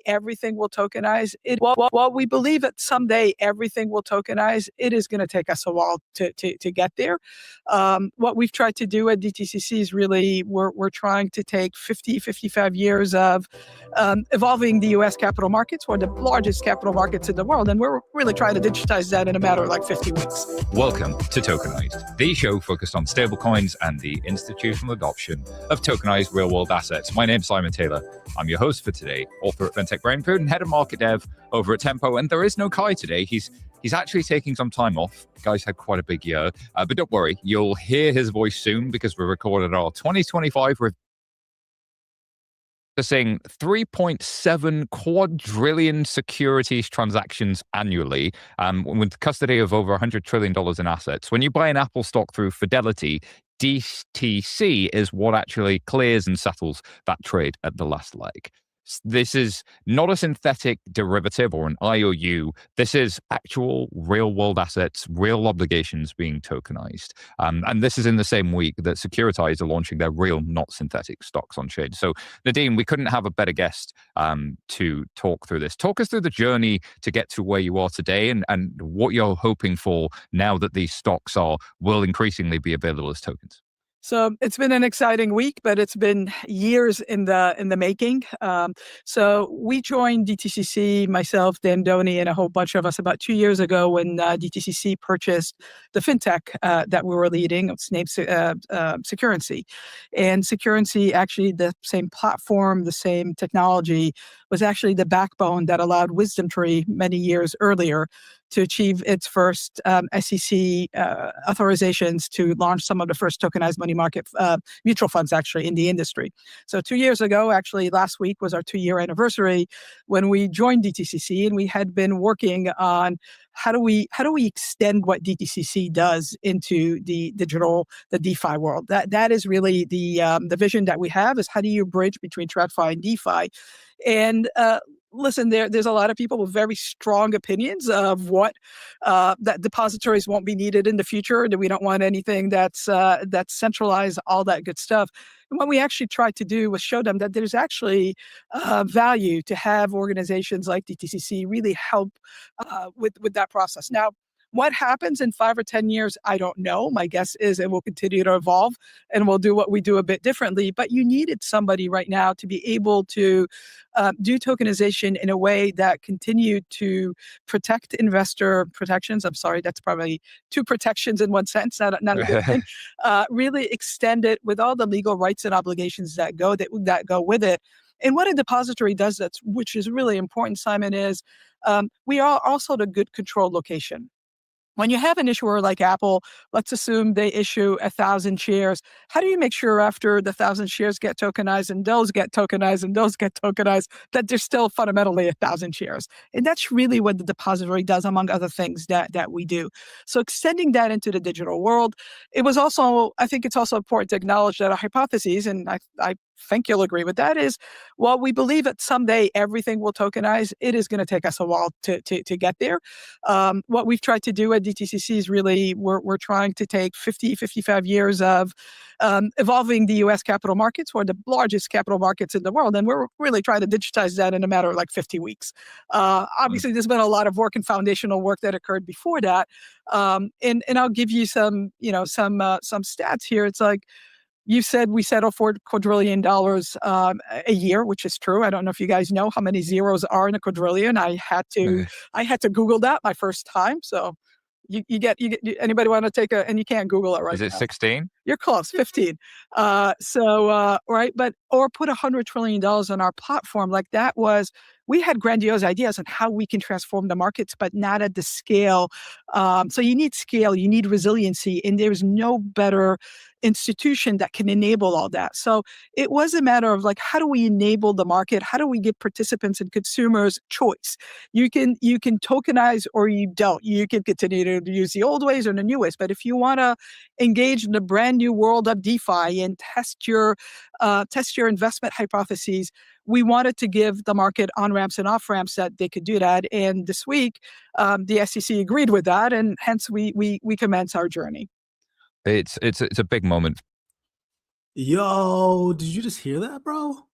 everything will tokenize, while we believe that someday everything will tokenize, it is going to take us a while to get there. What we've tried to do at DTCC is really we're trying to take 55 years of evolving the U.S. capital markets, one of the largest capital markets in the world, and we're really trying to digitize that in a matter of like 50 weeks. Welcome to Tokenized, the show focused on stablecoins and the institutional adoption of tokenized real-world assets. My name's Simon Taylor. I'm your host for today, author at FinTech Brain Food and head of market dev over at Tempo. And there is no Kai today. He's actually taking some time off. Guy's had quite a big year, but don't worry, you'll hear his voice soon because we recorded our 2025 processing 3.7 quadrillion securities transactions annually, with custody of over $100 trillion in assets. When you buy an Apple stock through Fidelity, DTCC is what actually clears and settles that trade at the last leg. This is not a synthetic derivative or an IOU. This is actual real-world assets, real obligations being tokenized. And this is in the same week that Securitize are launching their real, not synthetic stocks on chain. So, Nadeem, we couldn't have a better guest to talk through this. Talk us through the journey to get to where you are today and what you're hoping for now that these stocks will increasingly be available as tokens. So it's been an exciting week, but it's been years in the making. So we joined DTCC, myself, Dan Doney, and a whole bunch of us about 2 years ago when DTCC purchased the fintech that we were leading. It's named Securrency. And Securrency, actually the same platform, the same technology, was actually the backbone that allowed WisdomTree many years earlier to achieve its first SEC authorizations to launch some of the first tokenized money market mutual funds actually in the industry. So 2 years ago, actually last week was our 2-year anniversary when we joined DTCC, and we had been working on how do we extend what DTCC does into the DeFi world. That is really the vision that we have, is how do you bridge between TradFi and DeFi. And listen, there's a lot of people with very strong opinions of what that depositories won't be needed in the future, that we don't want anything that's centralized, all that good stuff. And what we actually tried to do was show them that there's actually value to have organizations like DTCC really help with that process. Now, what happens in 5 or 10 years, I don't know. My guess is it will continue to evolve and we'll do what we do a bit differently. But you needed somebody right now to be able to do tokenization in a way that continued to protect investor protections. I'm sorry, that's probably two protections in one sentence, not a good thing. Really extend it with all the legal rights and obligations that go with it. And what a depository does, which is really important, Simon, is we are also the good control location. When you have an issuer like Apple, let's assume they issue 1,000 shares. How do you make sure after the 1,000 shares get tokenized and those get tokenized and those get tokenized that there's still fundamentally 1,000 shares? And that's really what the depository does, among other things that we do. So extending that into the digital world, I think it's also important to acknowledge that our hypotheses, and I think you'll agree with that, is while we believe that someday everything will tokenize, it is going to take us a while to get there. What we've tried to do at DTCC is really we're trying to take 55 years of evolving the U.S. capital markets, one of the largest capital markets in the world, and we're really trying to digitize that in a matter of like 50 weeks. Obviously, there's been a lot of work and foundational work that occurred before that, and I'll give you some stats here. It's like, you said we settle for $4 quadrillion a year, which is true. I don't know if you guys know how many zeros are in a quadrillion. I had to Google that my first time. So you anybody want to take and you can't Google it right now. Is it 16? You're close, 15. Right, or put $100 trillion on our platform. Like we had grandiose ideas on how we can transform the markets, but not at the scale. So you need scale, you need resiliency, and there's no better institution that can enable all that. So it was a matter of like, how do we enable the market? How do we give participants and consumers choice? You can tokenize or you don't. You can continue to use the old ways or the new ways. But if you want to engage in the brand new world of DeFi and test your investment hypotheses, we wanted to give the market on-ramps and off-ramps that they could do that. And this week, the SEC agreed with that, and hence we commence our journey. It's a big moment. Yo, did you just hear that, bro?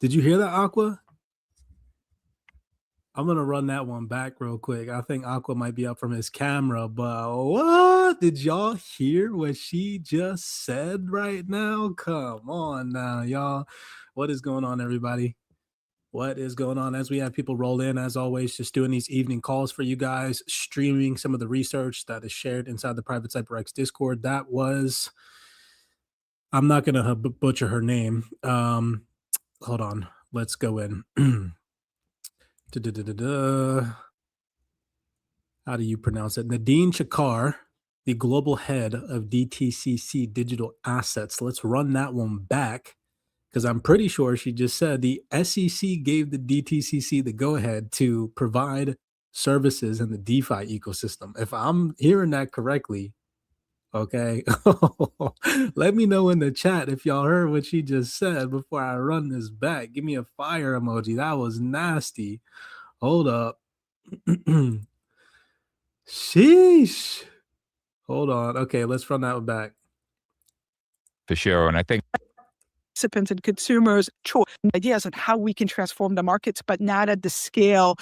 Did you hear that, Aqua? I'm going to run that one back real quick. I think Aqua might be up from his camera, but what? Did y'all hear what she just said right now? Come on now, y'all. What is going on, everybody? What is going on? As we have people roll in, as always, just doing these evening calls for you guys, streaming some of the research that is shared inside the private CyberX Discord. That was, I'm not going to butcher her name. Hold on. Let's go in. How do you pronounce it? Nadine Chakar, the global head of DTCC Digital Assets. Let's run that one back because I'm pretty sure she just said the SEC gave the DTCC the go-ahead to provide services in the DeFi ecosystem. If I'm hearing that correctly, okay, let me know in the chat if y'all heard what she just said before I run this back. Give me a fire emoji. That was nasty. Hold up. Sheesh. Hold on. Okay, let's run that one back. For sure. And I think participants and consumers choice ideas on how we can transform the markets, but not at the scale.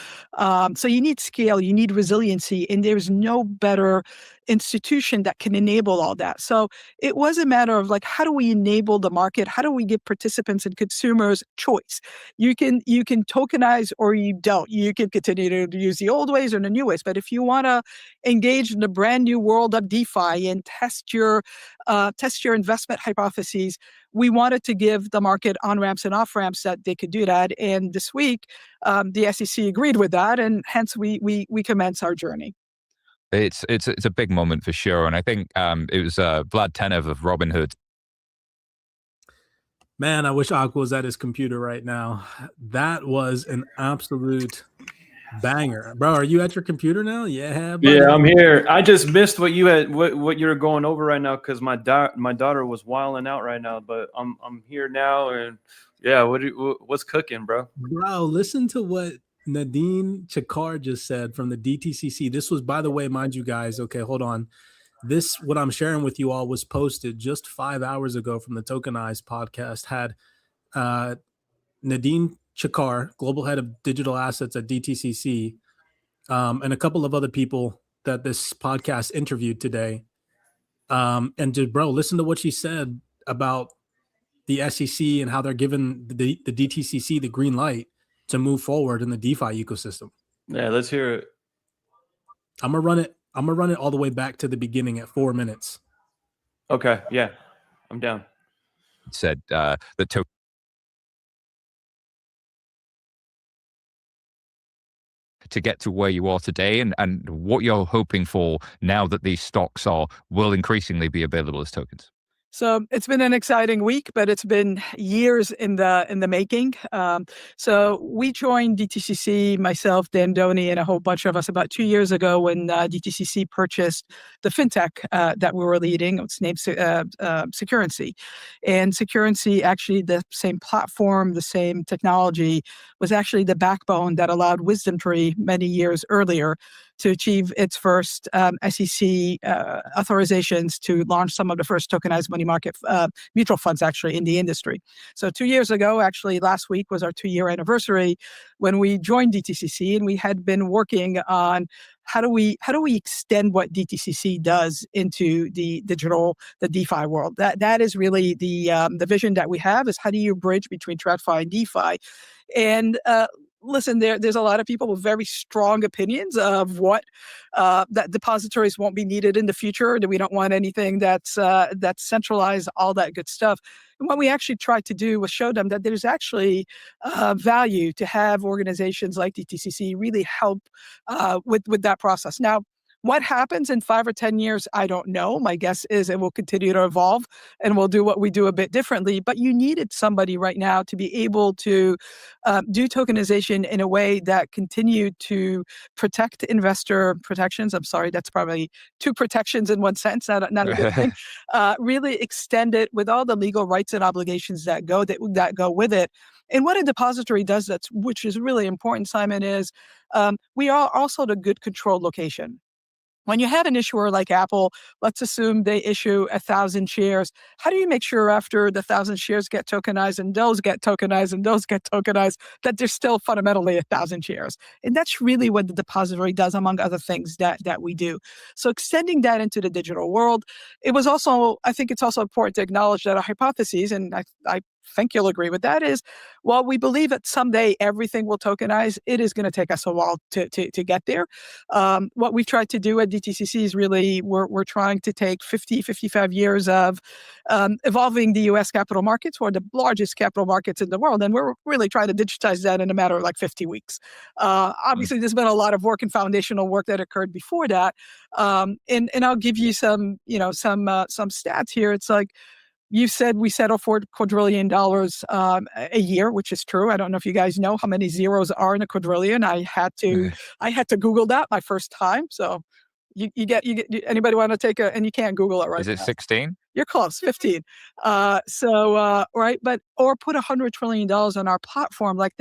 So you need scale, you need resiliency, and there's no better institution that can enable all that. So it was a matter of like, how do we enable the market? How do we give participants and consumers choice? You can tokenize or you don't. You can continue to use the old ways or the new ways. But if you want to engage in the brand new world of DeFi and test your investment hypotheses, we wanted to give the market on-ramps and off-ramps that they could do that. And this week, the SEC agreed with that, and hence we commence our journey. it's a big moment for sure. And I think it was Vlad Tenev of Robinhood. Man, I wish Aqua was at his computer right now. That was an absolute banger. Bro, are you at your computer now? Yeah, buddy. Yeah, I'm here. I just missed what you had, what you're going over right now because my daughter was wilding out right now. But I'm here now, and yeah, what's cooking, bro? Bro, listen to what Nadine Chakar just said from the DTCC. This was, by the way, mind you guys. Okay, hold on. This, what I'm sharing with you all, was posted just 5 hours ago from the Tokenized podcast. Had Nadine Chakar, global head of digital assets at DTCC, and a couple of other people that this podcast interviewed today. And just, bro, listen to what she said about the SEC and how they're giving the DTCC the green light to move forward in the DeFi ecosystem. Yeah, let's hear it. I'm gonna run it all the way back to the beginning at 4 minutes. Okay, yeah, I'm down. Said that to get to where you are today and what you're hoping for now that these stocks will increasingly be available as tokens. So it's been an exciting week, but it's been years in the making. So we joined DTCC, myself, Dan Doney, and a whole bunch of us about 2 years ago when DTCC purchased the fintech that we were leading. It's named Securency. And Securency, actually the same platform, the same technology, was actually the backbone that allowed WisdomTree many years earlier to achieve its first SEC authorizations to launch some of the first tokenized money market mutual funds actually in the industry. So 2 years ago, actually last week was our 2-year anniversary when we joined DTCC, and we had been working on how do we extend what DTCC does into the DeFi world. That is really the vision that we have, is how do you bridge between TradFi and DeFi. And listen, there's a lot of people with very strong opinions of what that depositories won't be needed in the future, that we don't want anything that's centralized, all that good stuff. And what we actually tried to do was show them that there's actually value to have organizations like DTCC really help with that process. Now, what happens in 5 or 10 years, I don't know. My guess is it will continue to evolve and we'll do what we do a bit differently. But you needed somebody right now to be able to do tokenization in a way that continued to protect investor protections. I'm sorry, that's probably 2 protections in one sentence, not a good thing. Really extend it with all the legal rights and obligations that go with it. And what a depository does, which is really important, Simon, is we are also the good control location. When you have an issuer like Apple, let's assume they issue 1,000 shares. How do you make sure after the 1,000 shares get tokenized and those get tokenized and those get tokenized that there's still fundamentally 1,000 shares? And that's really what the depository does, among other things that we do. So extending that into the digital world, I think it's also important to acknowledge that our hypotheses, and I think you'll agree with that, is while we believe that someday everything will tokenize, it is going to take us a while to get there. What we've tried to do at DTCC is really we're trying to take 55 years of evolving the U.S. capital markets, or the largest capital markets in the world, and we're really trying to digitize that in a matter of like 50 weeks. Obviously, there's been a lot of work and foundational work that occurred before that, and I'll give you some stats here. It's like, you said we settle for $250 billion a year, which is true. I don't know if you guys know how many zeros are in a quadrillion. I had to Google that my first time. So you get anybody want to take and you can't Google it right now. Is it 16? You're close, 15. Right, or put $100 trillion on our platform. Like,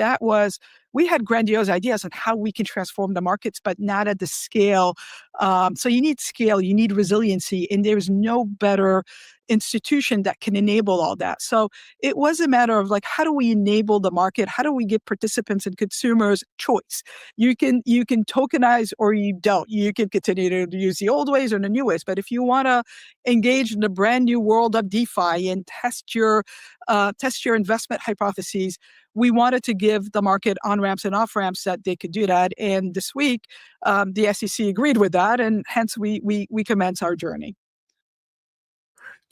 we had grandiose ideas on how we can transform the markets, but not at the scale. So you need scale, you need resiliency, and there's no better institution that can enable all that. So it was a matter of like, how do we enable the market? How do we give participants and consumers choice? You can tokenize or you don't. You can continue to use the old ways or the new ways. But if you want to engage in the brand new world of DeFi and test your investment hypotheses, we wanted to give the market on-ramps and off-ramps that they could do that. And this week, the SEC agreed with that, and hence we commence our journey.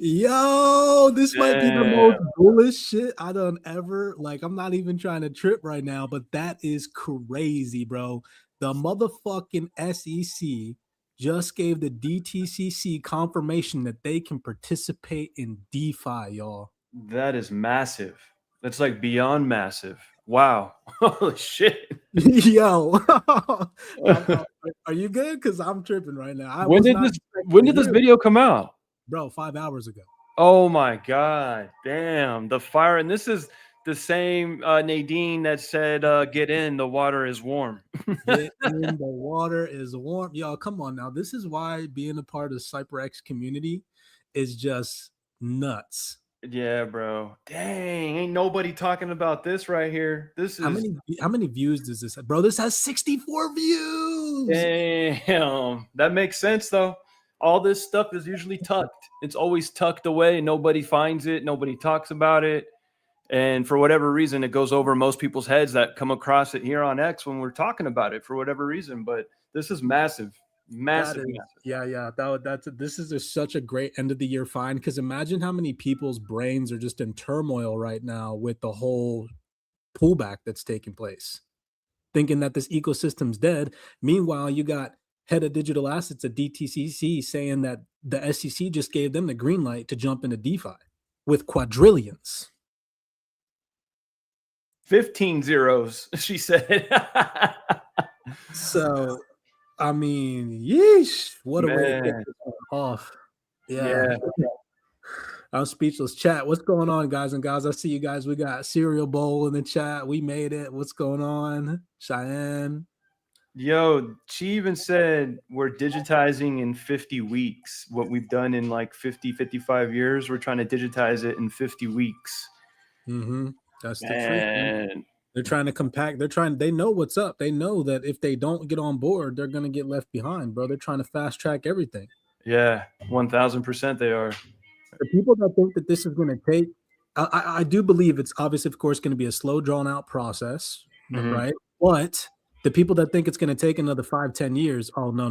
Yo, this might be the most bullish shit I done ever. Like, I'm not even trying to trip right now, but that is crazy, bro. The motherfucking SEC just gave the DTCC confirmation that they can participate in DeFi, y'all. That is massive. That's like beyond massive. Wow. Holy shit. Yo. Are you good? Because I'm tripping right now. When did this video come out? Bro, 5 hours ago. Oh my God. Damn. The fire. And this is the same Nadine that said, get in, the water is warm. Get in, the water is warm. Y'all, come on now. This is why being a part of the CyberX community is just nuts. Yeah, bro. Dang, ain't nobody talking about this right here. This is how many views does this have? Bro, this has 64 views. Damn. That makes sense though. All this stuff is usually tucked. It's always tucked away. Nobody finds it. Nobody talks about it. And for whatever reason, it goes over most people's heads that come across it here on X when we're talking about it for whatever reason. But this is massive. Massive. Yeah. This is just such a great end of the year find, because imagine how many people's brains are just in turmoil right now with the whole pullback that's taking place, thinking that this ecosystem's dead. Meanwhile, you got head of digital assets at DTCC saying that the SEC just gave them the green light to jump into DeFi with quadrillions. 15 zeros, she said. So, I mean, yeesh, what a way to get this off. Yeah. I'm speechless. Chat, what's going on, guys and gals? I see you guys. We got Cereal Bowl in the chat. We made it. What's going on? Cheyenne. Yo, she even said we're digitizing in 50 weeks. What we've done in like 50, 55 years, we're trying to digitize it in 50 weeks. That's the truth. They're trying to compact. They know what's up. They know that if they don't get on board, they're going to get left behind, bro. They're trying to fast track everything. Yeah, 1000% they are. The people that think that this is going to take, I do believe it's obviously, of course, going to be a slow, drawn out process, right? But the people that think it's going to take another 5-10 years, oh, no.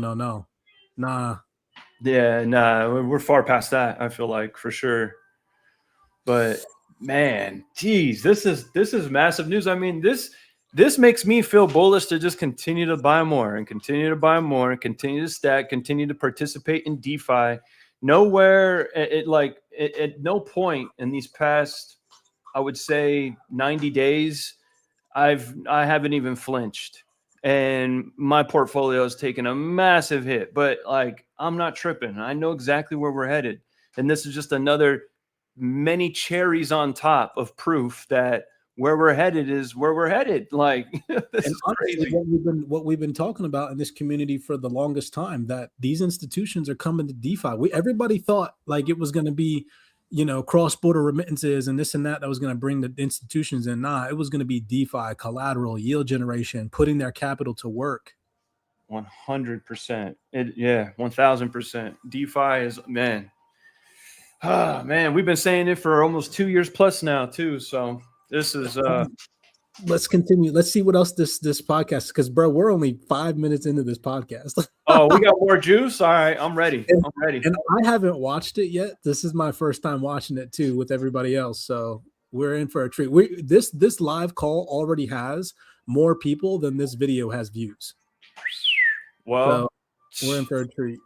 Nah. Yeah, nah, we're far past that, I feel like, for sure. But man, geez, this is massive news. I mean, this makes me feel bullish to just continue to buy more and continue to buy more and continue to stack, continue to participate in DeFi. Nowhere at no point in these past, I would say 90 days, I haven't even flinched. And my portfolio has taken a massive hit, but like, I'm not tripping. I know exactly where we're headed. And this is just another many cherries on top of proof that where we're headed is where we're headed. Like, this And is honestly, crazy. what we've been talking about in this community for the longest time, that these institutions are coming to DeFi. Everybody thought like it was going to be, cross-border remittances and this and that was going to bring the institutions in. Nah, it was going to be DeFi, collateral, yield generation, putting their capital to work. 100%. 1000%. DeFi is, man. Ah, man, we've been saying it for almost 2 years plus now too. So this is Let's continue. Let's see what else this podcast, because bro, we're only 5 minutes into this podcast. oh, we got more juice. All right, I'm ready. I'm ready. And I haven't watched it yet. This is my first time watching it too with everybody else. So we're in for a treat. This live call already has more people than this video has views. Well, so we're in for a treat.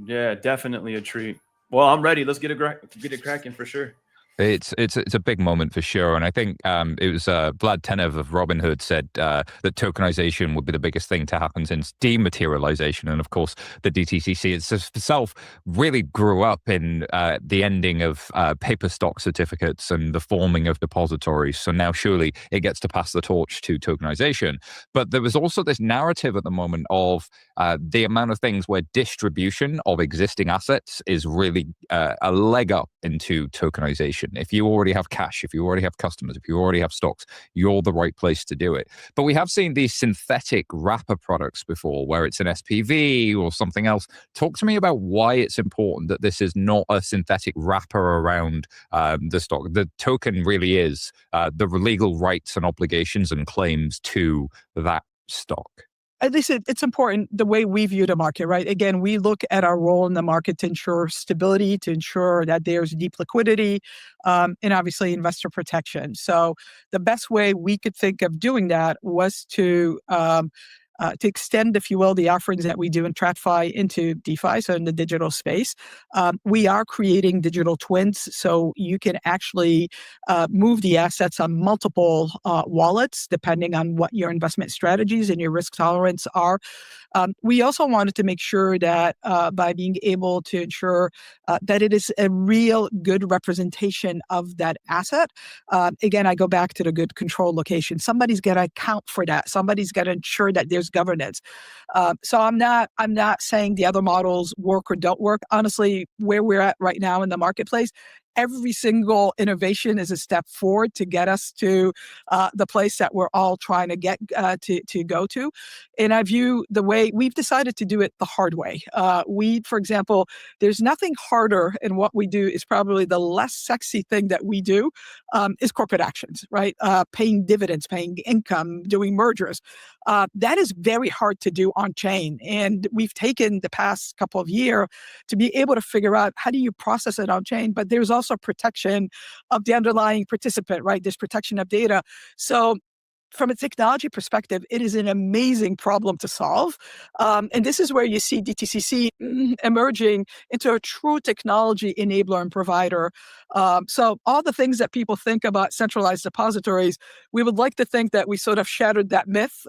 Yeah, definitely a treat. Well, I'm ready. Let's get it cracking for sure. It's a big moment for sure, and I think it was Vlad Tenev of Robinhood said that tokenization would be the biggest thing to happen since dematerialization, and of course the DTCC itself really grew up in the ending of paper stock certificates and the forming of depositories. So now surely it gets to pass the torch to tokenization. But there was also this narrative at the moment of the amount of things where distribution of existing assets is really a leg up into tokenization. If you already have cash, if you already have customers, if you already have stocks, you're the right place to do it. But we have seen these synthetic wrapper products before, where it's an SPV or something else. Talk to me about why it's important that this is not a synthetic wrapper around the stock. The token really is the legal rights and obligations and claims to that stock. At least it's important the way we view the market, right? Again, we look at our role in the market to ensure stability, to ensure that there's deep liquidity, and obviously investor protection. So the best way we could think of doing that was to extend, if you will, the offerings that we do in TradFi into DeFi, so in the digital space. We are creating digital twins, so you can actually move the assets on multiple wallets, depending on what your investment strategies and your risk tolerance are. We also wanted to make sure that by being able to ensure that it is a real good representation of that asset. Again, I go back to the good control location. Somebody's got to account for that. Somebody's got to ensure that there's governance. So I'm not saying the other models work or don't work. Honestly, where we're at right now in the marketplace, every single innovation is a step forward to get us to the place that we're all trying to get to go to. And I view the way we've decided to do it the hard way. For example, there's nothing harder in what we do. Is probably the less sexy thing that we do is corporate actions, right? Paying dividends, paying income, doing mergers. That is very hard to do on chain. And we've taken the past couple of years to be able to figure out how do you process it on chain, but there's also protection of the underlying participant, right? There's protection of data. So from a technology perspective, it is an amazing problem to solve. And this is where you see DTCC emerging into a true technology enabler and provider. So all the things that people think about centralized depositories, we would like to think that we sort of shattered that myth.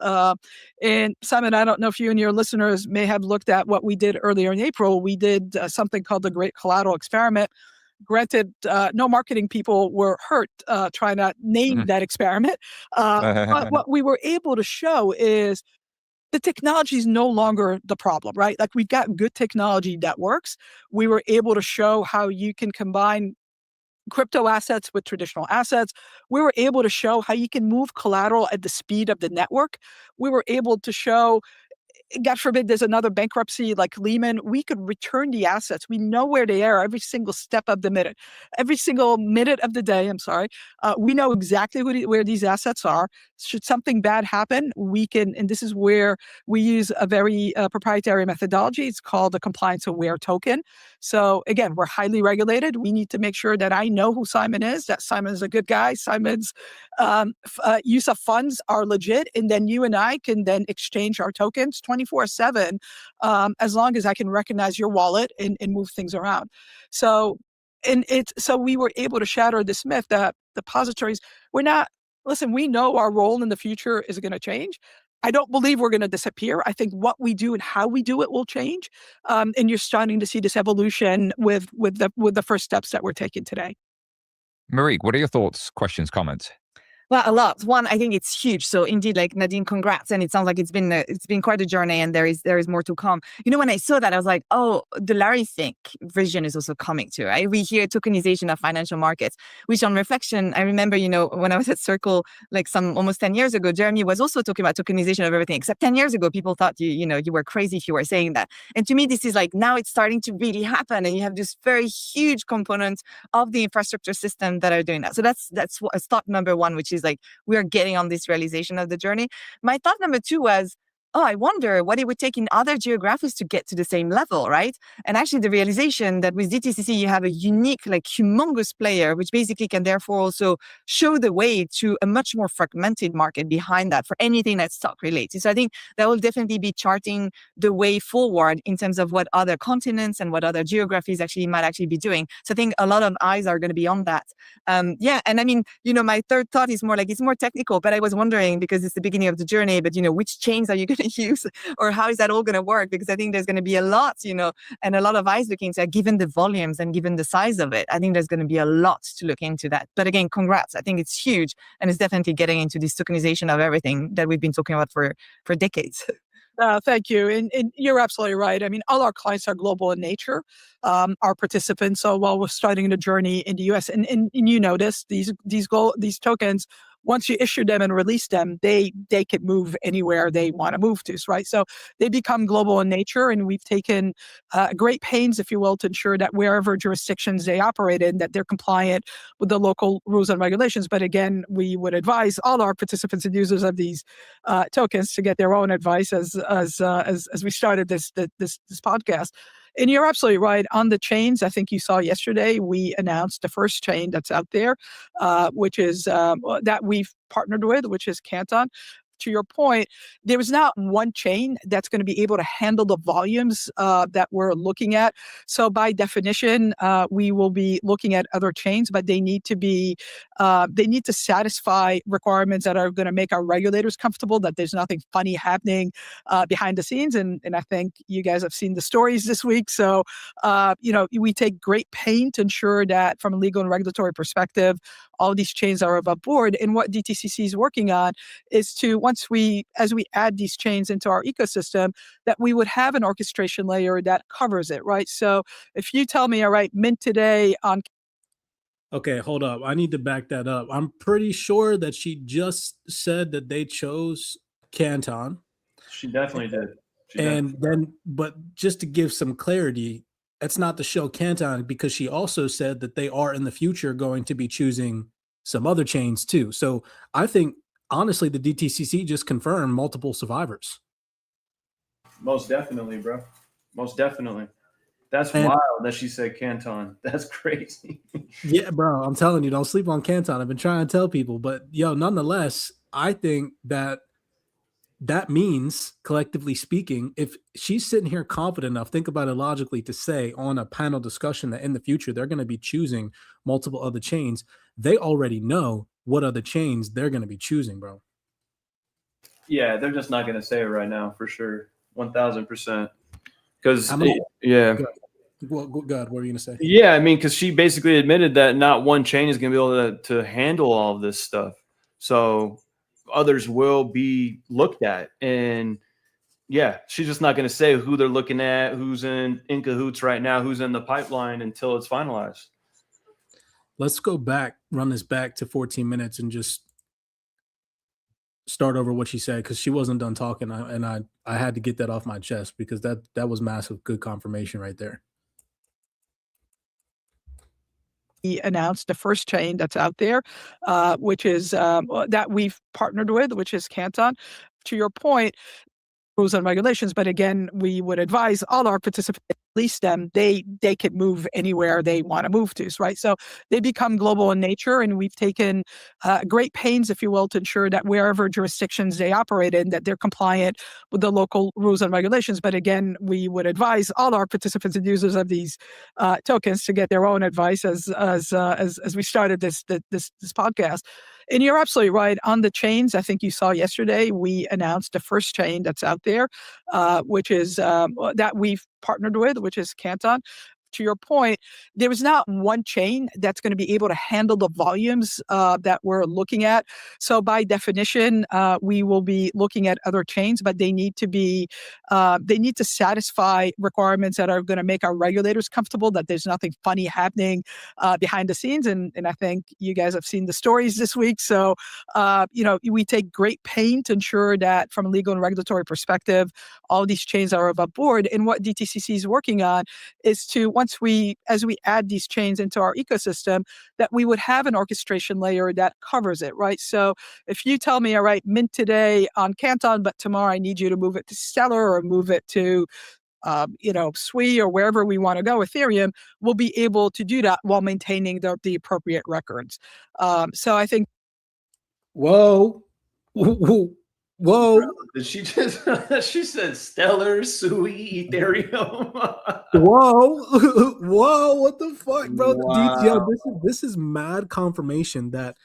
And Simon, I don't know if you and your listeners may have looked at what we did earlier in April. We did something called the Great Collateral Experiment. Granted, no marketing people were hurt trying to name that experiment. But what we were able to show is the technology is no longer the problem, right? Like, we've got good technology that works. We were able to show how you can combine crypto assets with traditional assets. We were able to show how you can move collateral at the speed of the network. We were able to show, God forbid there's another bankruptcy like Lehman, we could return the assets. We know where they are every single step of the minute. Every single minute of the day, we know exactly where these assets are. Should something bad happen, we can, and this is where we use a very proprietary methodology. It's called the compliance-aware token. So again, we're highly regulated. We need to make sure that I know who Simon is, that Simon is a good guy. Simon's use of funds are legit, and then you and I can then exchange our tokens 24/7, as long as I can recognize your wallet and move things around. So we were able to shatter this myth that depositories, we know our role in the future is going to change. I don't believe we're going to disappear. I think what we do and how we do it will change. And you're starting to see this evolution with the first steps that we're taking today. Marique, what are your thoughts, questions, comments? Well, a lot. One, I think it's huge. So indeed, like Nadine, congrats. And it sounds like it's been quite a journey, and there is more to come. When I saw that, I was like, oh, the Larry Fink vision is also coming too, right? We hear tokenization of financial markets, which on reflection, I remember, when I was at Circle, like almost 10 years ago, Jeremy was also talking about tokenization of everything. Except 10 years ago, people thought you were crazy if you were saying that. And to me, this is like, now it's starting to really happen. And you have this very huge component of the infrastructure system that are doing that. So that's thought number one, which is like, we are getting on this realization of the journey. My thought number two was, oh, I wonder what it would take in other geographies to get to the same level, right? And actually the realization that with DTCC, you have a unique, like humongous player, which basically can therefore also show the way to a much more fragmented market behind that for anything that's stock related. So I think that will definitely be charting the way forward in terms of what other continents and what other geographies might actually be doing. So I think a lot of eyes are going to be on that. And I mean, my third thought is more like, it's more technical, but I was wondering, because it's the beginning of the journey, but which chains are you going to use, or how is that all going to work? Because I think there's going to be a lot, and a lot of eyes looking into that, given the volumes and given the size of it. I think there's going to be a lot to look into that. But again, congrats. I think it's huge, and it's definitely getting into this tokenization of everything that we've been talking about for decades. Thank you. And you're absolutely right. I mean, all our clients are global in nature, our participants. So while we're starting the journey in the US, and you notice these tokens, once you issue them and release them, they can move anywhere they want to move to, right? So they become global in nature, and we've taken great pains, if you will, to ensure that wherever jurisdictions they operate in, that they're compliant with the local rules and regulations. But again, we would advise all our participants and users of these tokens to get their own advice as we started this podcast. And you're absolutely right on the chains. I think you saw yesterday we announced the first chain that's out there, which is that we've partnered with, which is Canton. To your point, there is not one chain that's going to be able to handle the volumes that we're looking at. So by definition, we will be looking at other chains, but they need to satisfy requirements that are going to make our regulators comfortable that there's nothing funny happening behind the scenes. And I think you guys have seen the stories this week. So, we take great pain to ensure that from a legal and regulatory perspective, all these chains are above board. And what DTCC is working on is to, as we add these chains into our ecosystem, that we would have an orchestration layer that covers it, right? So if you tell me, all right, mint today on... Okay, hold up. I need to back that up. I'm pretty sure that she just said that they chose Canton. She definitely did. But just to give some clarity, that's not to show Canton, because she also said that they are in the future going to be choosing some other chains too. So I think, honestly, the DTCC just confirmed multiple survivors. Most definitely, bro. Most definitely. That's wild that she said Canton. That's crazy. Yeah, bro. I'm telling you, don't sleep on Canton. I've been trying to tell people. But, nonetheless, I think that means, collectively speaking, if she's sitting here confident enough, think about it logically, to say on a panel discussion that in the future they're going to be choosing multiple other chains, they already know what other chains they're going to be choosing, bro. Yeah, they're just not going to say it right now, for sure. 1,000%. Because, yeah. Well, God, what were you going to say? Yeah, I mean, because she basically admitted that not one chain is going to be able to handle all of this stuff. So others will be looked at. And yeah, she's just not going to say who they're looking at, who's in cahoots right now, who's in the pipeline until it's finalized. Let's go back, run this back to 14 minutes and just start over what she said, because she wasn't done talking. And I had to get that off my chest, because that was massive. Good confirmation right there. He announced the first chain that's out there, which is that we've partnered with, which is Canton. To your point, rules and regulations, but again, we would advise all our participants, at least them, they can move anywhere they want to move to, right? So they become global in nature, and we've taken great pains, if you will, to ensure that wherever jurisdictions they operate in, that they're compliant with the local rules and regulations. But again, we would advise all our participants and users of these tokens to get their own advice as we started this podcast. And you're absolutely right on the chains. I think you saw yesterday we announced the first chain that's out there, which is that we've partnered with, which is Canton. to your point, there is not one chain that's going to be able to handle the volumes that we're looking at. So by definition, we will be looking at other chains, but they need to satisfy requirements that are going to make our regulators comfortable that there's nothing funny happening behind the scenes. And I think you guys have seen the stories this week. So, we take great pain to ensure that from a legal and regulatory perspective, all these chains are above board. And what DTCC is working on is to, as we add these chains into our ecosystem, that we would have an orchestration layer that covers it, right? So if you tell me, all right, mint today on Canton, but tomorrow I need you to move it to Stellar or move it to SWI or wherever we want to go, Ethereum, we'll be able to do that while maintaining the appropriate records. So I think. Whoa. Did she just? She said Stellar, Sui, Ethereum. Whoa! What the fuck, bro? Wow. This is mad confirmation that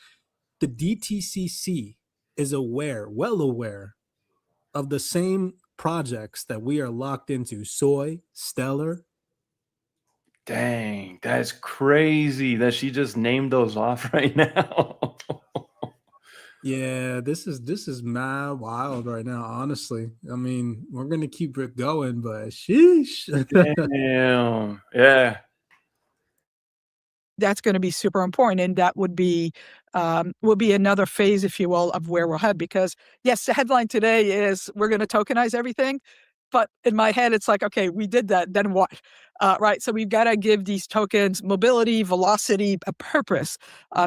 the DTCC is well aware of the same projects that we are locked into. Soy, Stellar. Dang, that's crazy that she just named those off right now. Yeah, this is mad wild right now, honestly. I mean, we're gonna keep it going, but sheesh. Damn. Yeah. That's going to be super important, and that will be another phase, if you will, of where we'll head. Because yes, the headline today is we're going to tokenize everything, but in my head, it's like, okay, we did that, then what? Right? So we've got to give these tokens mobility, velocity, a purpose.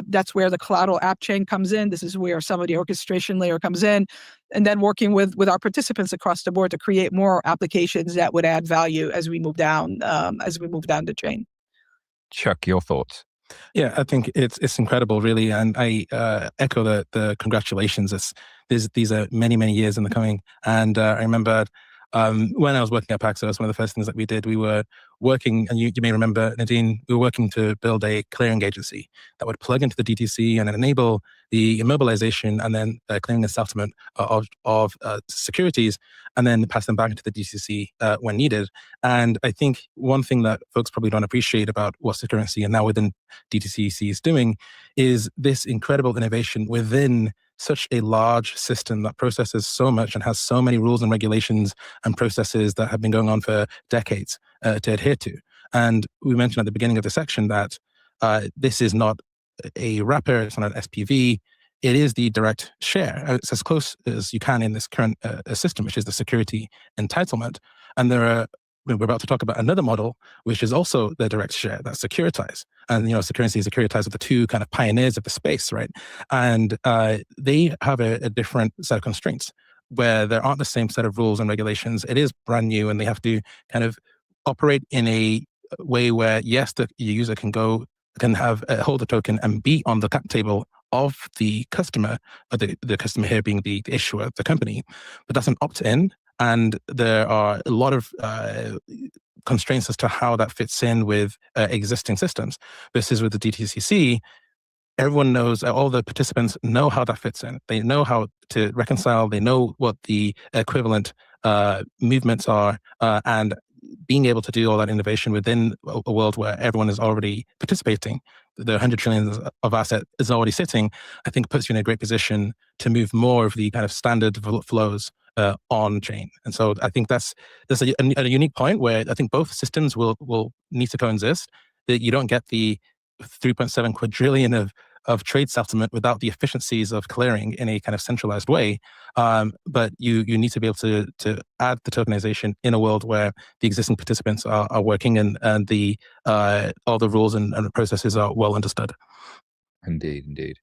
That's where the collateral app chain comes in. This is where some of the orchestration layer comes in, and then working with our participants across the board to create more applications that would add value as we move down the chain. Chuck, your thoughts? Yeah, I think it's incredible, really, and I echo the congratulations. These are many years in the coming, and I remember when I was working at Paxos, one of the first things that we did, we were working, and you may remember, Nadine, we were working to build a clearing agency that would plug into the DTC and then enable the immobilization and then clearing and settlement of securities, and then pass them back into the DTCC when needed. And I think one thing that folks probably don't appreciate about what Securrency and now within DTCC is doing is this incredible innovation within such a large system that processes so much and has so many rules and regulations and processes that have been going on for decades to adhere to. And we mentioned at the beginning of the section that this is not a wrapper, it's not an SPV, it is the direct share. It's as close as you can in this current system, which is the security entitlement. And we're about to talk about another model, which is also the direct share, that's securitized. And, Securrency and securitized are the two kind of pioneers of the space, right? And they have a different set of constraints where there aren't the same set of rules and regulations. It is brand new, and they have to kind of operate in a way where, yes, the user can hold the token and be on the cap table of the customer, or the customer here being the issuer, the company, but that's an opt-in. And there are a lot of constraints as to how that fits in with existing systems. Versus with the DTCC, everyone knows, all the participants know how that fits in. They know how to reconcile, they know what the equivalent movements are, and being able to do all that innovation within a world where everyone is already participating, the 100 trillion of asset is already sitting, I think puts you in a great position to move more of the kind of standard flows on chain. And so I think that's a unique point where I think both systems will need to coexist. That you don't get the 3.7 quadrillion of trade settlement without the efficiencies of clearing in a kind of centralized way. But you need to be able to add the tokenization in a world where the existing participants are working and all the rules and the processes are well understood. Indeed.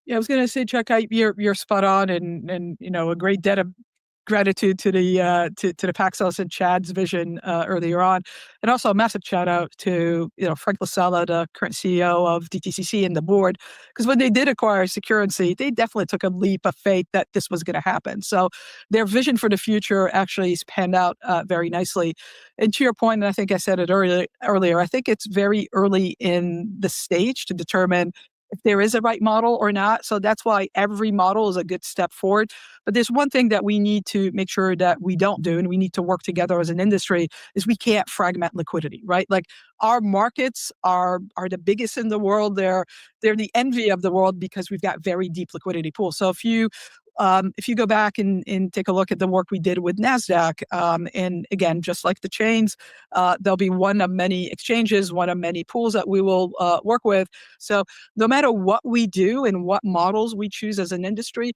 Yeah, I was going to say, Chuck, you're spot on, and a great debt of gratitude to the Paxos and Chad's vision earlier on, and also a massive shout out to Frank Lasala, the current CEO of DTCC, and the board, because when they did acquire Securrency, they definitely took a leap of faith that this was going to happen. So their vision for the future actually has panned out very nicely. And to your point, and I think I said it earlier, I think it's very early in the stage to determine if there is a right model or not. So that's why every model is a good step forward. But there's one thing that we need to make sure that we don't do, and we need to work together as an industry, is we can't fragment liquidity, right? Like our markets are the biggest in the world. They're the envy of the world because we've got very deep liquidity pools. So if you go back and take a look at the work we did with NASDAQ, and again, just like the chains, there'll be one of many exchanges, one of many pools that we will work with. So no matter what we do and what models we choose as an industry,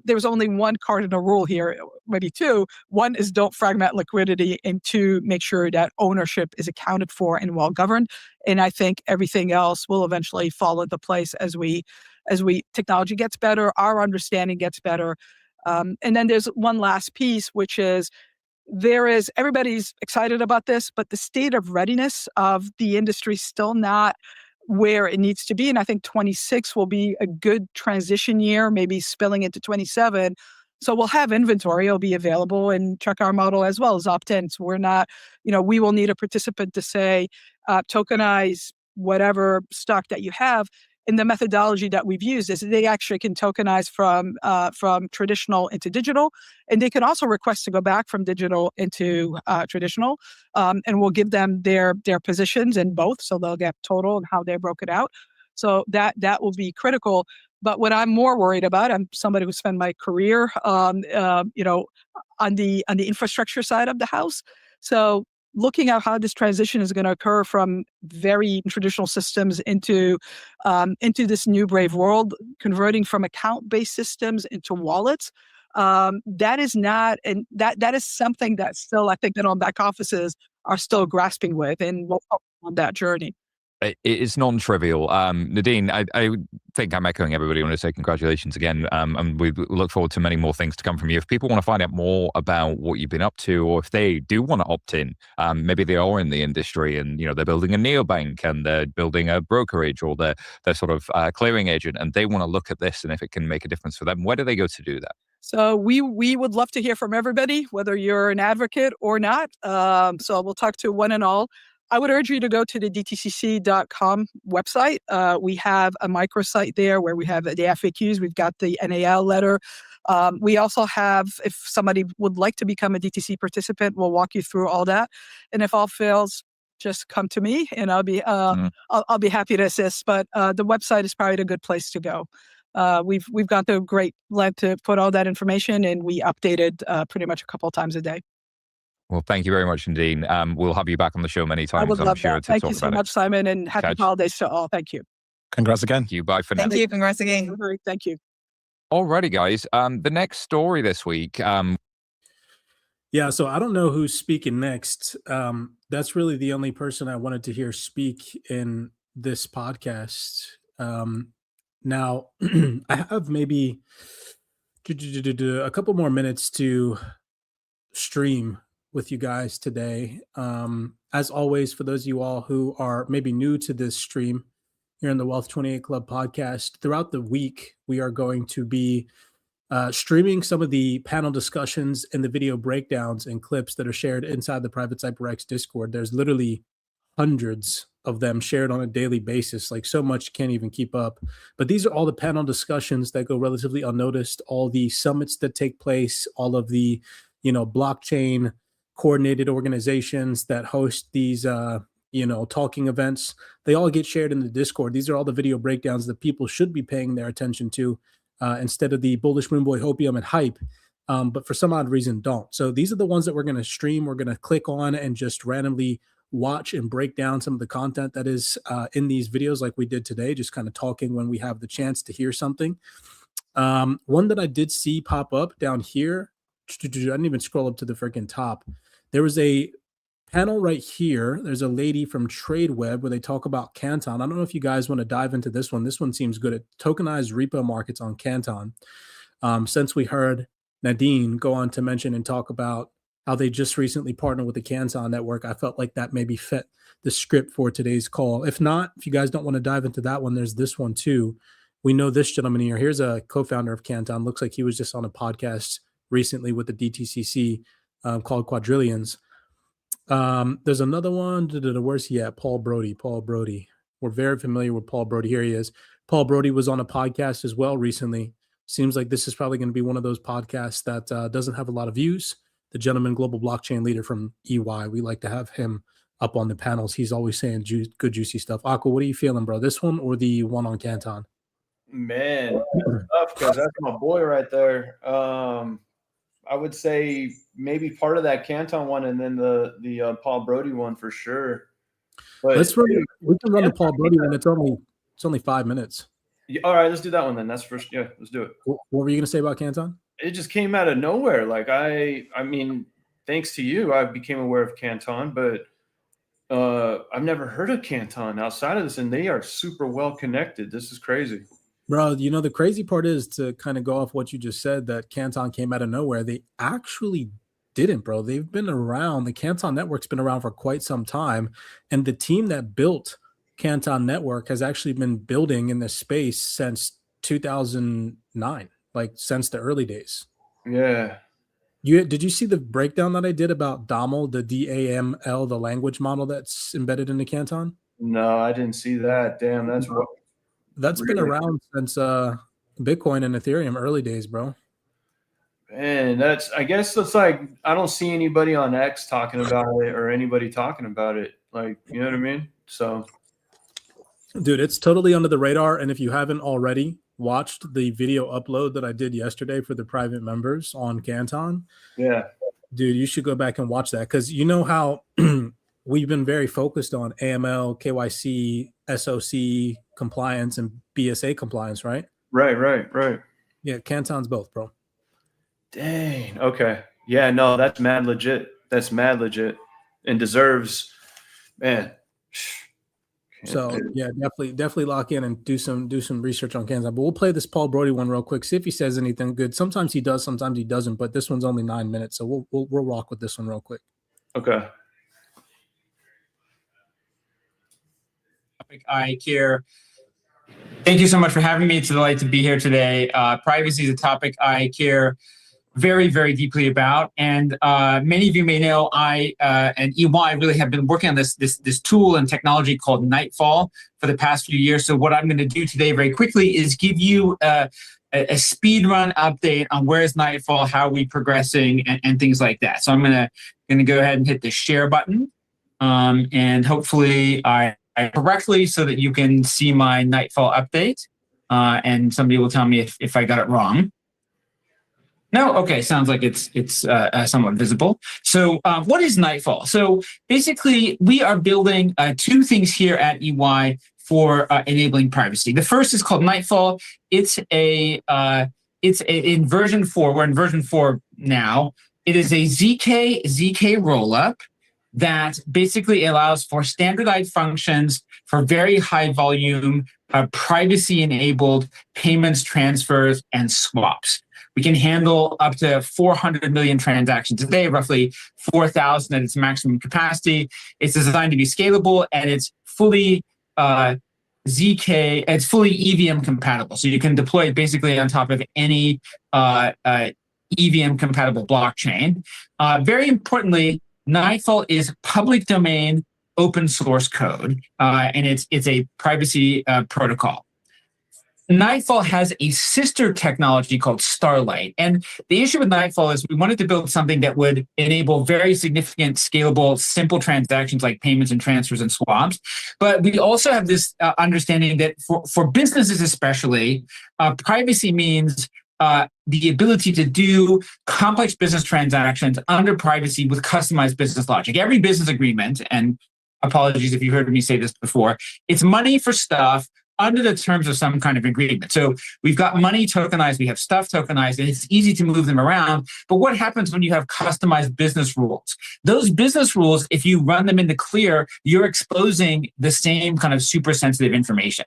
there's only one cardinal rule here, maybe two. One is don't fragment liquidity, and two, make sure that ownership is accounted for and well governed. And I think everything else will eventually fall into place as technology gets better, our understanding gets better. And then there's one last piece, which is everybody's excited about this, but the state of readiness of the industry is still not where it needs to be. And I think 26 will be a good transition year, maybe spilling into 27. So we'll have inventory, it'll be available, and check our model as well as opt-in. So we're not, we will need a participant to say, tokenize whatever stock that you have. And the methodology that we've used is they actually can tokenize from traditional into digital, and they can also request to go back from digital into traditional. And we'll give them their positions in both, so they'll get total and how they're broken out. So that will be critical. But what I'm more worried about, I'm somebody who spent my career, on the infrastructure side of the house. So looking at how this transition is going to occur from very traditional systems into this new brave world, converting from account-based systems into wallets, that is not, and that is something that still, I think, that on back offices are still grasping with, and we'll help on that journey. It is non-trivial. Nadine, I think I'm echoing everybody. I want to say congratulations again. And we look forward to many more things to come from you. If people want to find out more about what you've been up to, or if they do want to opt in, maybe they are in the industry and, they're building a neobank and they're building a brokerage, or they're sort of clearing agent, and they want to look at this and if it can make a difference for them, where do they go to do that? So we would love to hear from everybody, whether you're an advocate or not. So we'll talk to one and all. I would urge you to go to the DTCC.com website. We have a microsite there where we have the FAQs. We've got the NAL letter. We also have, if somebody would like to become a DTC participant, we'll walk you through all that. And if all fails, just come to me, and I'll be happy to assist. But the website is probably a good place to go. We've got the great length to put all that information, and we update it pretty much a couple of times a day. Well, thank you very much, Nadine. We'll have you back on the show many times. I would love that. Thank you so about much, Simon, and happy holidays to all. Thank you. Congrats again. Thank you. Bye for now. Thank you. Congrats again. Thank you. Alrighty, guys. The next story this week. Yeah, so I don't know who's speaking next. That's really the only person I wanted to hear speak in this podcast. Now, I have maybe a couple more minutes to stream with you guys today. As always, for those of you all who are maybe new to this stream here in the Wealth 28 Club podcast, throughout the week, we are going to be streaming some of the panel discussions and the video breakdowns and clips that are shared inside the Private CyberX Discord. There's literally hundreds of them shared on a daily basis, like so much can't even keep up. But these are all the panel discussions that go relatively unnoticed, all the summits that take place, all of the, blockchain coordinated organizations that host these, talking events. They all get shared in the Discord. These are all the video breakdowns that people should be paying their attention to instead of the bullish moon boy hopium and hype, but for some odd reason don't. So these are the ones that we're going to stream. We're going to click on and just randomly watch and break down some of the content that is in these videos like we did today, just kind of talking when we have the chance to hear something. One that I did see pop up down here, I didn't even scroll up to the freaking top. There was a panel right here. There's a lady from TradeWeb where they talk about Canton. I don't know if you guys want to dive into this one. This one seems good. At tokenized repo markets on Canton. Since we heard Nadine go on to mention and talk about how they just recently partnered with the Canton network, I felt like that maybe fit the script for today's call. If not, if you guys don't want to dive into that one, there's this one too. We know this gentleman here. Here's a co-founder of Canton. Looks like he was just on a podcast recently with the DTCC called Quadrillions. There's another one. Where's he at? Paul Brody. We're very familiar with Paul Brody. Here he is. Paul Brody was on a podcast as well recently. Seems like this is probably going to be one of those podcasts that doesn't have a lot of views. The gentleman, global blockchain leader from EY, we like to have him up on the panels. He's always saying good, juicy stuff. Aqua, what are you feeling, bro? This one or the one on Canton? Man, tough because that's my boy right there. I would say maybe part of that Canton one, and then the Paul Brody one for sure. But we can run the Paul Brody one. It's only 5 minutes. All right, let's do that one then. That's first. Yeah, let's do it. What were you gonna say about Canton? It just came out of nowhere. Like I mean, thanks to you, I became aware of Canton, but I've never heard of Canton outside of this, and they are super well connected. This is crazy. Bro, you know, the crazy part is, to kind of go off what you just said, that Canton came out of nowhere. They actually didn't, bro. They've been around. The Canton Network's been around for quite some time. And the team that built Canton Network has actually been building in this space since 2009, like since the early days. Yeah. Did you see the breakdown that I did about DAML, the DAML, the language model that's embedded into Canton? No, I didn't see that. Damn, that's been around since Bitcoin and Ethereum early days, bro. Man, I guess it's like I don't see anybody on X talking about it or anybody talking about it. Like, you know what I mean? So, dude, it's totally under the radar. And if you haven't already watched the video upload that I did yesterday for the private members on Canton, yeah, dude, you should go back and watch that, because you know how we've been very focused on AML, KYC, SOC compliance, and BSA compliance, right? Right. Yeah, Canton's both, bro. Dang. Okay. Yeah, no, that's mad legit. And deserves, man. So yeah, definitely lock in and do some research on Canton. But we'll play this Paul Brody one real quick. See if he says anything good. Sometimes he does, sometimes he doesn't. But this one's only 9 minutes, so we'll rock with this one real quick. Okay. I care. Thank you so much for having me. It's a delight to be here today. Privacy is a topic I care very, very deeply about. And many of you may know I and EY really have been working on this tool and technology called Nightfall for the past few years. So what I'm going to do today very quickly is give you a speed run update on where's Nightfall, how are we progressing, and things like that. So I'm going to go ahead and hit the share button. And hopefully I correctly so that you can see my Nightfall update. And somebody will tell me if I got it wrong. No, okay, sounds like it's somewhat visible. So what is Nightfall? So basically, we are building two things here at EY for enabling privacy. The first is called Nightfall. It's in version 4. We're in version 4 now. It is a ZK rollup that basically allows for standardized functions for very high volume, privacy-enabled payments, transfers, and swaps. We can handle up to 400 million transactions a day, roughly 4,000 at its maximum capacity. It's designed to be scalable, and it's fully it's fully EVM compatible. So you can deploy it basically on top of any EVM compatible blockchain. Very importantly, Nightfall is public domain open source code, and it's a privacy protocol. Nightfall has a sister technology called Starlight. And the issue with Nightfall is we wanted to build something that would enable very significant, scalable, simple transactions like payments and transfers and swaps. But we also have this understanding that for businesses especially, privacy means the ability to do complex business transactions under privacy with customized business logic. Every business agreement, and apologies if you heard me say this before, it's money for stuff under the terms of some kind of agreement. So we've got money tokenized, we have stuff tokenized, and it's easy to move them around. But what happens when you have customized business rules? Those business rules, if you run them into clear, you're exposing the same kind of super sensitive information.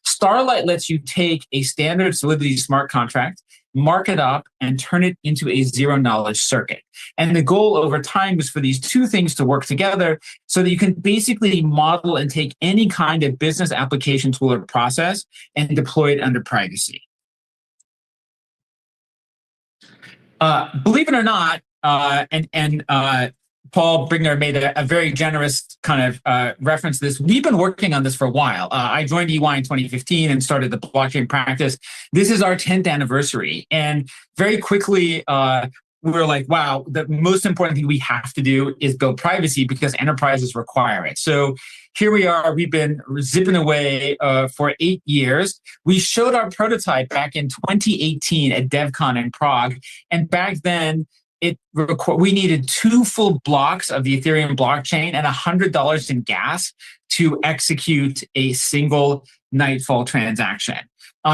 Starlight lets you take a standard Solidity smart contract, mark it up, and turn it into a zero-knowledge circuit. And the goal over time is for these two things to work together so that you can basically model and take any kind of business application tool or process and deploy it under privacy. Believe it or not, Paul Brigner made a very generous kind of reference to this. We've been working on this for a while. I joined EY in 2015 and started the blockchain practice. This is our 10th anniversary. And very quickly, we were like, wow, the most important thing we have to do is build privacy because enterprises require it. So here we are. We've been zipping away for 8 years. We showed our prototype back in 2018 at DevCon in Prague. And back then, we needed 2 full blocks of the Ethereum blockchain and $100 in gas to execute a single Nightfall transaction.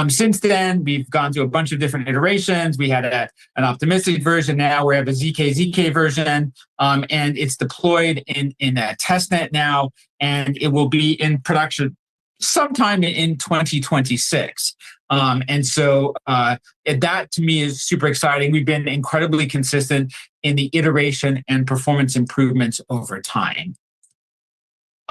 Since then, we've gone through a bunch of different iterations. We had an optimistic version. Now we have a ZK version, and it's deployed in a testnet now, and it will be in production sometime in 2026. And so that to me is super exciting. We've been incredibly consistent in the iteration and performance improvements over time.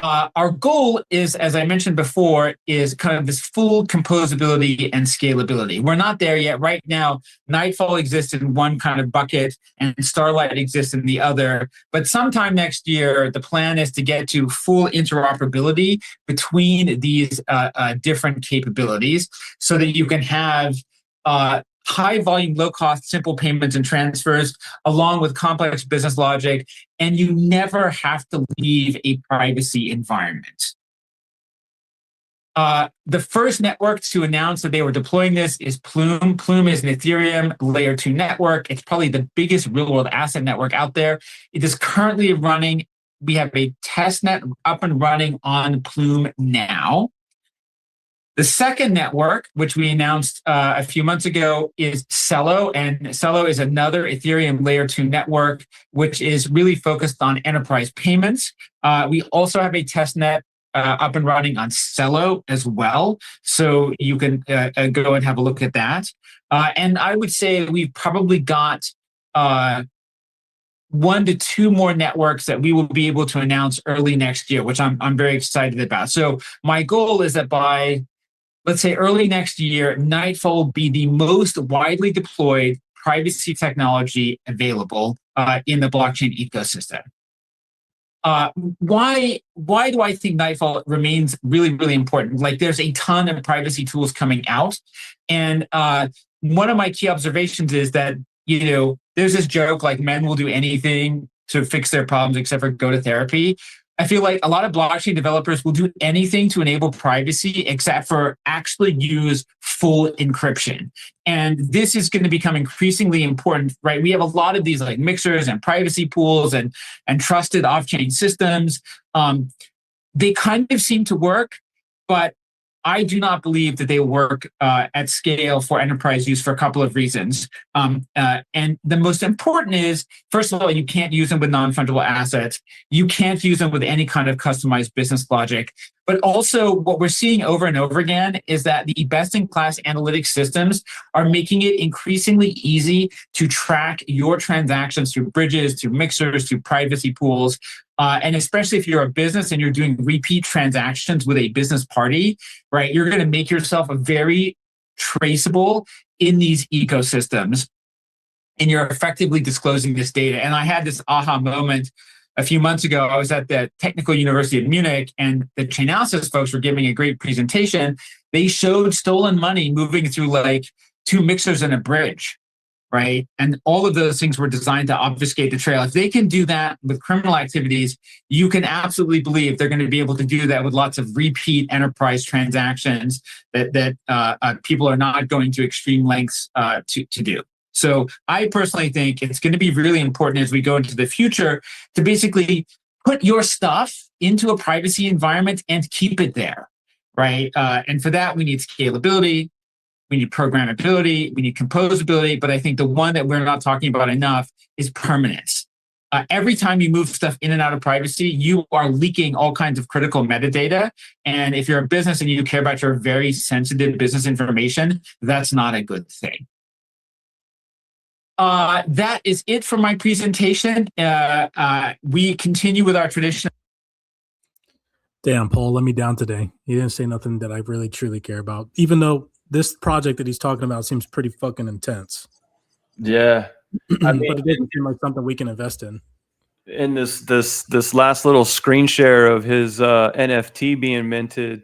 Our goal is, as I mentioned before, is kind of this full composability and scalability. We're not there yet. Right now, Nightfall exists in one kind of bucket and Starlight exists in the other. But sometime next year, the plan is to get to full interoperability between these different capabilities so that you can have high volume, low cost, simple payments and transfers, along with complex business logic, and you never have to leave a privacy environment. The first network to announce that they were deploying this is Plume. Plume is an Ethereum layer 2 network. It's probably the biggest real world asset network out there. It is currently running. We have a testnet up and running on Plume now. The second network, which we announced a few months ago, is Celo. And Celo is another Ethereum layer 2 network, which is really focused on enterprise payments. We also have a testnet up and running on Celo as well. So you can go and have a look at that. And I would say we've probably got 1 to 2 more networks that we will be able to announce early next year, which I'm very excited about. So my goal is that by, let's say, early next year, Nightfall will be the most widely deployed privacy technology available in the blockchain ecosystem. Why do I think Nightfall remains really, really important? Like, there's a ton of privacy tools coming out. And one of my key observations is that, there's this joke like men will do anything to fix their problems except for go to therapy. I feel like a lot of blockchain developers will do anything to enable privacy except for actually use full encryption. And this is going to become increasingly important, right? We have a lot of these like mixers and privacy pools and trusted off-chain systems. They kind of seem to work, but I do not believe that they work at scale for enterprise use for a couple of reasons. And the most important is, first of all, you can't use them with non-fungible assets. You can't use them with any kind of customized business logic. But also what we're seeing over and over again is that the best-in-class analytics systems are making it increasingly easy to track your transactions through bridges, through mixers, through privacy pools. And especially if you're a business and you're doing repeat transactions with a business party, right, you're going to make yourself a very traceable in these ecosystems. And you're effectively disclosing this data. And I had this aha moment a few months ago. I was at the Technical University of Munich, and the Chainalysis folks were giving a great presentation. They showed stolen money moving through like 2 mixers and a bridge. Right. And all of those things were designed to obfuscate the trail. If they can do that with criminal activities, you can absolutely believe they're going to be able to do that with lots of repeat enterprise transactions that people are not going to extreme lengths to do. So I personally think it's going to be really important as we go into the future to basically put your stuff into a privacy environment and keep it there. Right. And for that, we need scalability. We need programmability, we need composability, but I think the one that we're not talking about enough is permanence. Every time you move stuff in and out of privacy, you are leaking all kinds of critical metadata. And if you're a business and you care about your very sensitive business information, that's not a good thing. That is it for my presentation. We continue with our tradition. Damn, Paul, let me down today. You didn't say nothing that I really truly care about, even though this project that he's talking about seems pretty fucking intense. Yeah. I mean, but it doesn't seem like something we can invest in. in this last little screen share of his NFT being minted,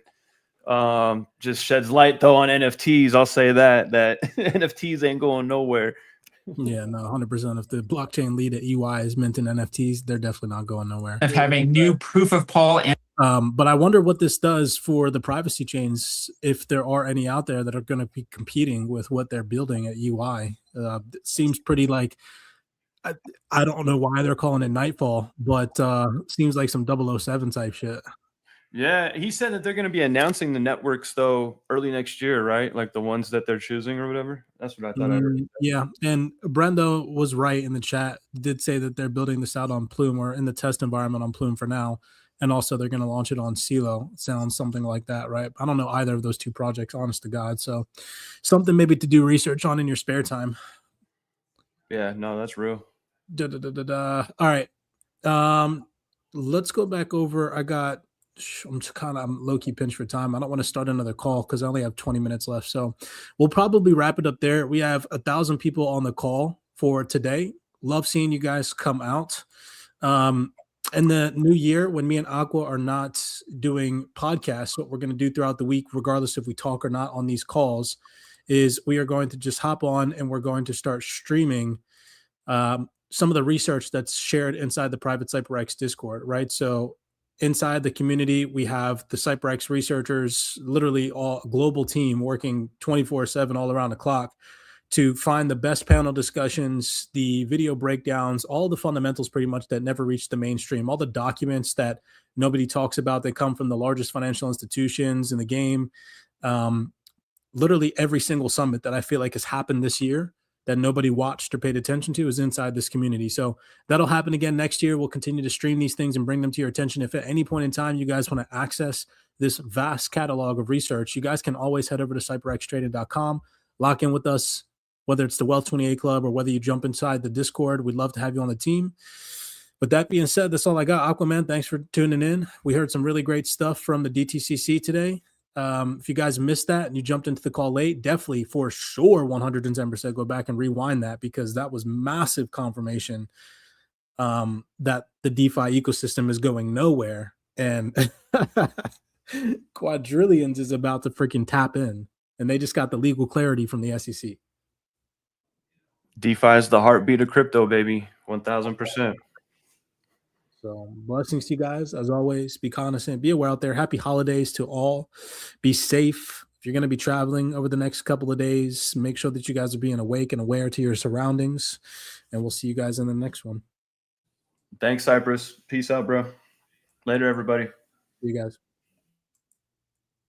just sheds light though on NFTs. I'll say that NFTs ain't going nowhere. Yeah, no, 100%. If the blockchain lead at EY is minting NFTs, they're definitely not going nowhere. Of having new proof of Paul and But I wonder what this does for the privacy chains, if there are any out there that are going to be competing with what they're building at UI. It seems pretty like, I don't know why they're calling it Nightfall, but seems like some 007 type shit. Yeah, he said that they're going to be announcing the networks though early next year, right? Like the ones that they're choosing or whatever. That's what I thought. I heard. Yeah, and Brendo was right in the chat. Did say that they're building this out on Plume or in the test environment on Plume for now, and also they're going to launch it on Silo. Sounds something like that, right? I don't know either of those two projects, honest to God. So something maybe to do research on in your spare time. Yeah, no, that's real. All right, let's go back over. I'm low-key pinched for time. I don't want to start another call because I only have 20 minutes left. So we'll probably wrap it up there. We have 1,000 people on the call for today. Love seeing you guys come out. In the new year, when me and Aqua are not doing podcasts, what we're going to do throughout the week, regardless if we talk or not on these calls, is we are going to just hop on and we're going to start streaming some of the research that's shared inside the private CyberX Discord, right? So inside the community, we have the CyberX researchers, literally all global team working 24/7 all around the clock to find the best panel discussions, the video breakdowns, all the fundamentals pretty much that never reach the mainstream, all the documents that nobody talks about that come from the largest financial institutions in the game. Literally every single summit that I feel like has happened this year that nobody watched or paid attention to is inside this community. So that'll happen again next year. We'll continue to stream these things and bring them to your attention. If at any point in time you guys want to access this vast catalog of research, you guys can always head over to cyberxtrading.com, lock in with us, whether it's the Wealth 28 Club or whether you jump inside the Discord. We'd love to have you on the team. With that being said, that's all I got. Aquaman, thanks for tuning in. We heard some really great stuff from the DTCC today. If you guys missed that and you jumped into the call late, definitely for sure 110% go back and rewind that, because that was massive confirmation that the DeFi ecosystem is going nowhere, and quadrillions is about to freaking tap in, and they just got the legal clarity from the SEC. DeFi is the heartbeat of crypto, baby. 1000%. So blessings to you guys. As always, be cognizant, be aware out there. Happy holidays to all. Be safe. If you're going to be traveling over the next couple of days, make sure that you guys are being awake and aware to your surroundings. And we'll see you guys in the next one. Thanks, Cypress. Peace out, bro. Later, everybody. See you guys.